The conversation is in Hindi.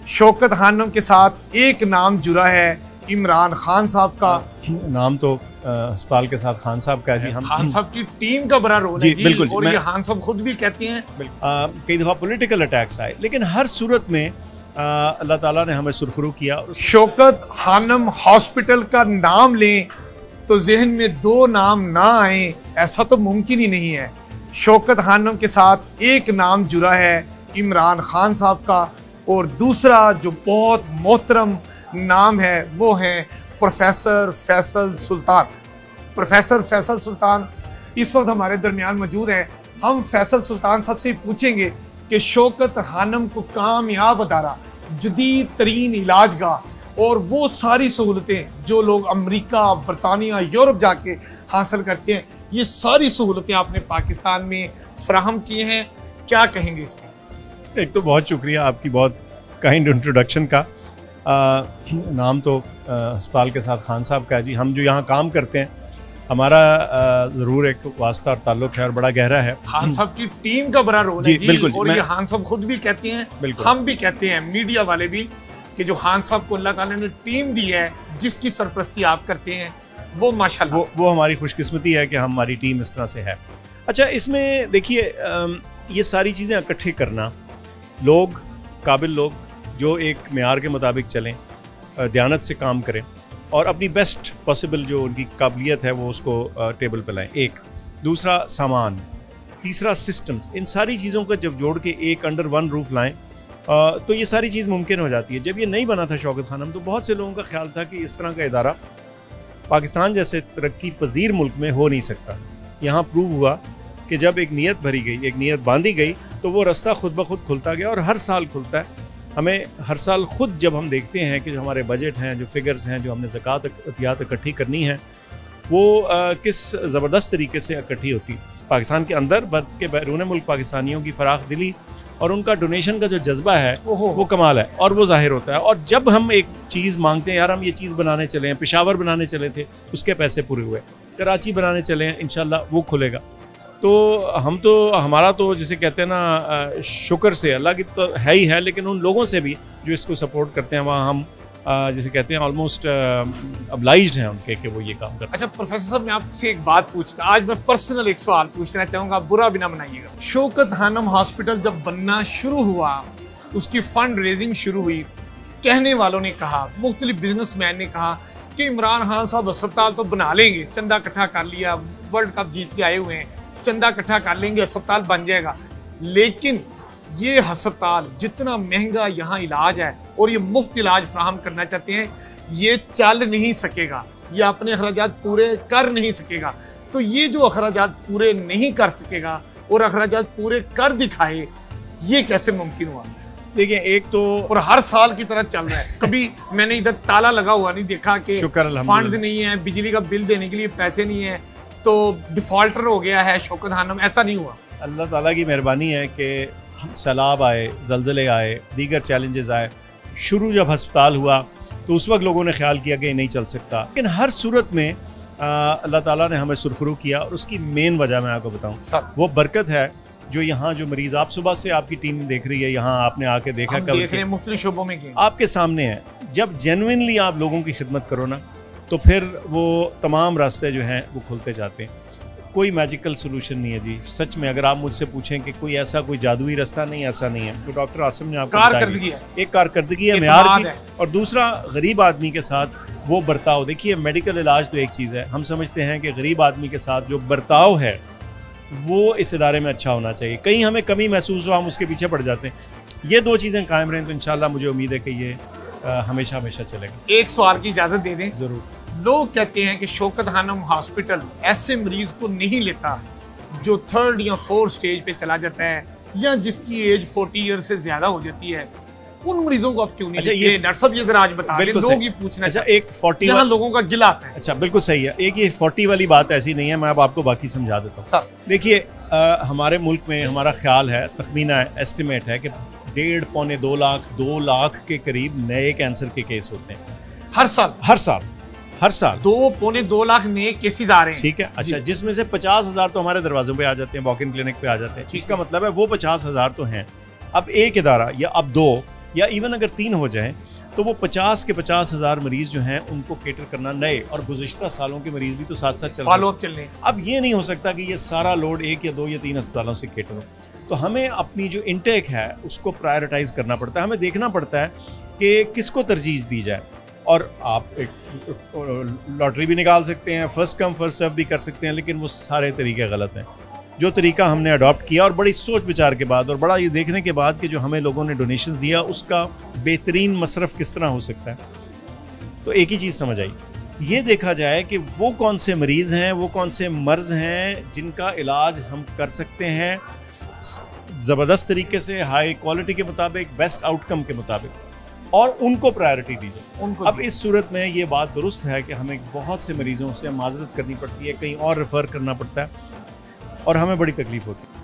शौकत खानम के साथ एक नाम जुड़ा है, इमरान खान साहब का। नाम तो अस्पताल के साथ खान साहब का है जी। हम खान साहब की टीम का बड़ा रोल है जी, बिल्कुल, और ये खान साहब खुद भी कहते हैं। कई दफ़ा पॉलिटिकल अटैक्स आए, लेकिन हर सूरत में अल्लाह ताला ने हमें सुरखरू किया। शौकत खानम हॉस्पिटल का नाम लें तो जहन में दो नाम ना आए, ऐसा तो मुमकिन ही नहीं है। शौकत खानम के साथ एक नाम जुड़ा है, इमरान खान साहब का, और दूसरा जो बहुत मोहतरम नाम है वो है प्रोफेसर फैसल सुल्तान। प्रोफेसर फैसल सुल्तान इस वक्त हमारे दरमियान मौजूद हैं। हम फैसल सुल्तान साहब से पूछेंगे कि शौकत खानम को कामयाब अदारा, जदीद तरीन इलाज गाह और वो सारी सहूलतें जो लोग अमेरिका, बरतानिया, यूरोप जाके हासिल करते हैं, ये सारी सहूलतें आपने पाकिस्तान में फराहम की हैं, क्या कहेंगे इस पर? एक तो बहुत शुक्रिया आपकी बहुत काइंड इंट्रोडक्शन का। नाम तो अस्पताल के साथ खान साहब का है जी। हम जो यहाँ काम करते हैं, हमारा ज़रूर एक वास्ता और ताल्लुक है और बड़ा गहरा है। खान साहब की टीम का बड़ा रोल है जी, बिल्कुल, और ये खान साहब खुद भी कहते हैं, हम भी कहते हैं, मीडिया वाले भी, कि जो खान साहब को अल्लाह ताला ने टीम दी है, जिसकी सरपरस्ती आप करते हैं, वो माशाल्लाह वो हमारी खुशकिस्मती है कि हमारी टीम इस तरह से है। अच्छा, इसमें देखिए ये सारी चीज़ें इकट्ठे करना, लोग काबिल लोग जो एक मेयार के मुताबिक चलें, दयानत से काम करें और अपनी बेस्ट पॉसिबल जो उनकी काबिलियत है वो उसको टेबल पे लाएं। एक, दूसरा सामान, तीसरा सिस्टम्स, इन सारी चीज़ों को जब जोड़ के एक अंडर वन रूफ लाएं तो ये सारी चीज़ मुमकिन हो जाती है। जब ये नहीं बना था शौकत खानम, तो बहुत से लोगों का ख्याल था कि इस तरह का इदारा पाकिस्तान जैसे तरक्की पजीर मुल्क में हो नहीं सकता। यहाँ प्रूव हुआ कि जब एक नीयत भरी गई, एक नीयत बांधी गई, तो वो रास्ता खुद ब खुद खुलता गया और हर साल खुलता है। हमें हर साल खुद जब हम देखते हैं कि जो हमारे बजट हैं, जो फिगर्स हैं, जो हमने ज़कात अतियात इकट्ठी करनी है, वो किस ज़बरदस्त तरीके से इकट्ठी होती है पाकिस्तान के अंदर, बल्कि बैरून मुल्क पाकिस्तानियों की फराख दिली और उनका डोनेशन का जो जज्बा है वो कमाल है और वो जाहिर होता है। और जब हम एक चीज़ मांगते हैं, यार हम ये चीज़ बनाने चले हैं, पेशावर बनाने चले थे, उसके पैसे पूरे हुए, कराची बनाने चले हैं, इंशाल्लाह वो खुलेगा। तो हम तो, हमारा तो जिसे कहते हैं ना, शुक्र से अल्लाह की तो है ही है, लेकिन उन लोगों से भी जो इसको सपोर्ट करते हैं, वहाँ हम जिसे कहते हैं ऑलमोस्ट अब्लाइज्ड हैं उनके कि वो ये काम करते हैं। अच्छा प्रोफेसर साहब, मैं आपसे एक बात पूछता, आज मैं पर्सनल एक सवाल पूछना चाहूँगा, बुरा भी ना मनाइएगा। शौकत खानम हॉस्पिटल जब बनना शुरू हुआ, उसकी फंड रेजिंग शुरू हुई, कहने वालों ने कहा, मुख्तलिफ बिजनेसमैन ने कहा कि इमरान खान साहब अस्पताल तो बना लेंगे, चंदा इकट्ठा कर लिया, वर्ल्ड कप जीत के आए हुए हैं, चंदा इकट्ठा कर लेंगे, अस्पताल बन जाएगा। लेकिन ये अस्पताल जितना महंगा यहाँ इलाज है और ये मुफ्त इलाज फराहम करना चाहते हैं, ये चल नहीं सकेगा, ये अपने अखराजात पूरे कर नहीं सकेगा। तो ये जो अखराजात पूरे नहीं कर सकेगा और अखराजात पूरे कर दिखाए, ये कैसे मुमकिन हुआ? देखिए, एक तो और हर साल की तरह चल रहा है, कभी मैंने इधर ताला लगा हुआ नहीं देखा कि फंड्स नहीं है, बिजली का बिल देने के लिए पैसे नहीं है, तो डिफॉल्टर हो गया है शौकत खानम, ऐसा नहीं हुआ। अल्लाह ताला की मेहरबानी है कि सैलाब आए, ज़लज़ले आए, दीगर चैलेंजेस आए, शुरू जब अस्पताल हुआ तो उस वक्त लोगों ने ख्याल किया कि नहीं चल सकता, लेकिन हर सूरत में अल्लाह ताला ने हमें सुरखरू किया और उसकी मेन वजह मैं आपको बताऊं, वो बरकत है जो यहाँ जो मरीज़ आप सुबह से आपकी टीम देख रही है, यहाँ आपने आके देखा, देख रहे हैं मुख्तलिफ शोबों में आपके सामने है। जब जेन्युइनली आप लोगों की खिदमत करो ना, तो फिर वो तमाम रास्ते जो हैं वो खुलते जाते हैं। कोई मैजिकल सोल्यूशन नहीं है जी, सच में अगर आप मुझसे पूछें कि कोई ऐसा कोई जादुई रास्ता, नहीं, ऐसा नहीं है। तो डॉक्टर आसिम ने आपको बताया, एक कारकर्दगी है मेयार की, और दूसरा गरीब आदमी के साथ वो बर्ताव। देखिए, मेडिकल इलाज तो एक चीज़ है, हम समझते हैं कि गरीब आदमी के साथ जो बर्ताव है वो इस इदारे में अच्छा होना चाहिए। कहीं हमें कमी महसूस हो, हम उसके पीछे पड़ जाते हैं। ये दो चीज़ें कायम रहें तो इंशाल्लाह मुझे उम्मीद है कि ये हमेशा हमेशा चलेगा। एक सवाल की इजाज़त दे दें। ज़रूर। लोग कहते हैं कि शौकत खानम हॉस्पिटल ऐसे मरीज को नहीं लेता जो 3rd या 4th स्टेज पे चला जाता है या जिसकी एज 40 ईयर से ज्यादा हो जाती है, उन मरीजों को आप क्यों नहीं? अच्छा, ये डॉक्टर साहब ये आज बता दें, लोग ये पूछना। अच्छा, एक 40 यहाँ लोगों का गिला आता है। अच्छा, बिल्कुल सही है। एक ये 40 वाली बात ऐसी नहीं है, मैं अब आपको बाकी समझा देता हूँ। सर देखिए, हमारे मुल्क में हमारा ख्याल है, तखमीना है, एस्टिमेट है कि 1.5 पौने 2 लाख के करीब नए कैंसर के केस होते हैं हर साल 2 पौने 2 लाख नए केसेस आ रहे हैं। ठीक है। अच्छा, जिसमें से 50,000 तो हमारे दरवाजों पे आ जाते हैं, वॉक इन क्लिनिक पे आ जाते हैं। इसका मतलब है वो 50,000 तो हैं। अब एक इदारा या अब 2 या इवन अगर 3 हो जाएं तो वो 50 के 50,000 मरीज जो हैं उनको केटर करना नए, और गुज़िश्ता सालों के मरीज भी तो साथ साथ फॉलोअप चल रहे। अब ये नहीं हो सकता कि ये सारा लोड 1 या 2 या 3 अस्पतालों से केटर हो। तो हमें अपनी जो इंटेक है उसको प्रायोरिटाइज करना पड़ता है, हमें देखना पड़ता है कि किसको तरजीह दी जाए। और आप एक लॉटरी भी निकाल सकते हैं, फर्स्ट कम फर्स्ट सर्व भी कर सकते हैं, लेकिन वो सारे तरीके गलत हैं। जो तरीका हमने अडॉप्ट किया और बड़ी सोच विचार के बाद और बड़ा ये देखने के बाद कि जो हमें लोगों ने डोनेशन दिया उसका बेहतरीन मसरफ किस तरह हो सकता है, तो एक ही चीज़ समझ आई, ये देखा जाए कि वो कौन से मरीज़ हैं, वो कौन से मर्ज़ हैं जिनका इलाज हम कर सकते हैं ज़बरदस्त तरीके से, हाई क्वालिटी के मुताबिक, बेस्ट आउटकम के मुताबिक, और उनको प्रायोरिटी दी जाए। अब इस सूरत में ये बात दुरुस्त है कि हमें बहुत से मरीज़ों से माजरत करनी पड़ती है, कहीं और रेफ़र करना पड़ता है और हमें बड़ी तकलीफ होती है।